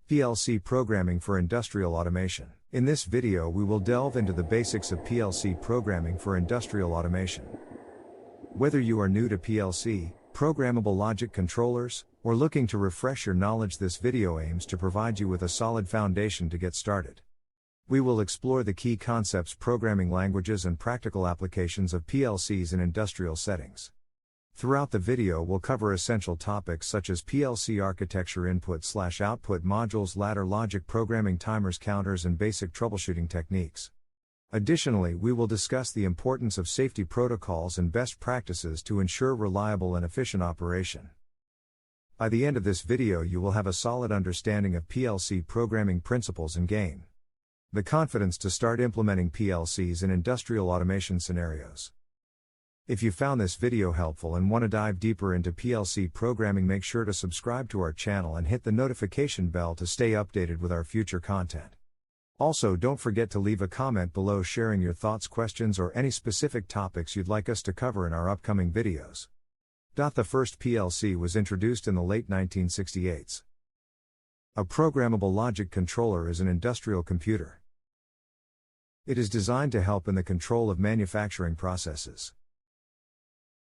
PLC Programming for Industrial Automation. In this video we will delve into the basics of PLC programming for industrial automation. Whether you are new to PLC, Programmable Logic Controllers, or looking to refresh your knowledge, this video aims to provide you with a solid foundation to get started. We will explore the key concepts, programming languages and practical applications of PLCs in industrial settings. Throughout the video we'll cover essential topics such as PLC architecture, input/output modules, ladder logic, programming, timers, counters, and basic troubleshooting techniques. Additionally, we will discuss the importance of safety protocols and best practices to ensure reliable and efficient operation. By the end of this video you will have a solid understanding of PLC programming principles and gain the confidence to start implementing PLCs in industrial automation scenarios. If you found this video helpful and want to dive deeper into PLC programming, make sure to subscribe to our channel and hit the notification bell to stay updated with our future content. Also, don't forget to leave a comment below sharing your thoughts, questions, or any specific topics you'd like us to cover in our upcoming videos. The first PLC was introduced in the late 1968s. A programmable logic controller is an industrial computer. It is designed to help in the control of manufacturing processes.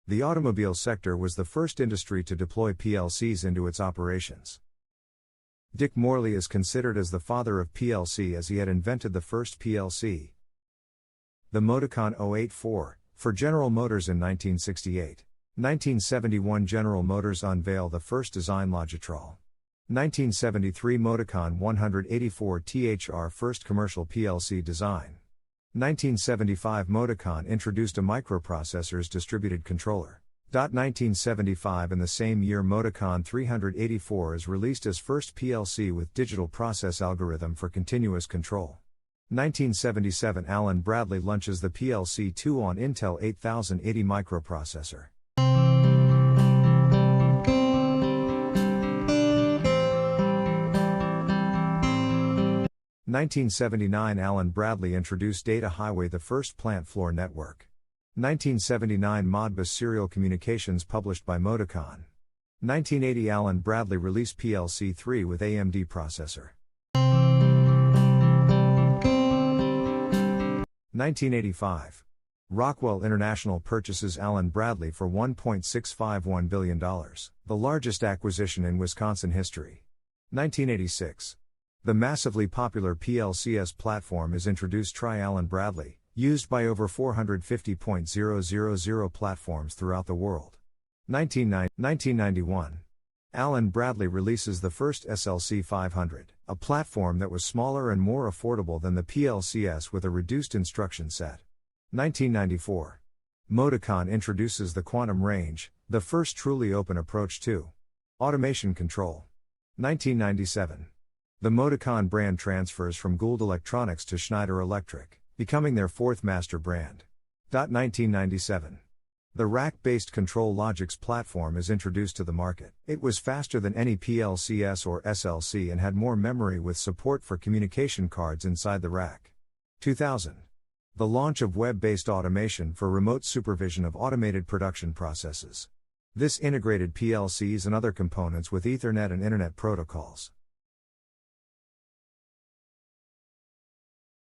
The automobile sector was the first industry to deploy PLCs into its operations. Dick Morley is considered as the father of PLC as he had invented the first PLC, the Moticon 084, for General Motors in 1968. 1971 General Motors unveiled the first design Logitrol. 1973 Moticon 184 THR, first commercial PLC design. 1975 Moticon introduced a microprocessors distributed controller. 1975 In the same year Moticon 384 is released as first PLC with digital process algorithm for continuous control. 1977 Allen Bradley launches the PLC-2 on Intel 8080 microprocessor. 1979 Allen Bradley introduced Data Highway, the first plant floor network. 1979 Modbus serial communications published by Moticon. 1980 Allen Bradley released PLC-3 with AMD processor. 1985 Rockwell International purchases Allen Bradley for $1.651 billion, the largest acquisition in Wisconsin history. 1986 The massively popular PLCS platform is introduced. Try Allen Bradley, used by over 450.000 platforms throughout the world. 1991 Allen Bradley releases the first SLC 500, a platform that was smaller and more affordable than the PLCS with a reduced instruction set. 1994 Moticon introduces the Quantum Range, the first truly open approach to automation control. 1997 The Moticon brand transfers from Gould Electronics to Schneider Electric, becoming their fourth master brand. 1997 The rack-based Control Logics platform is introduced to the market. It was faster than any PLCS or SLC and had more memory with support for communication cards inside the rack. 2000 The launch of web-based automation for remote supervision of automated production processes. This integrated PLCs and other components with Ethernet and Internet protocols.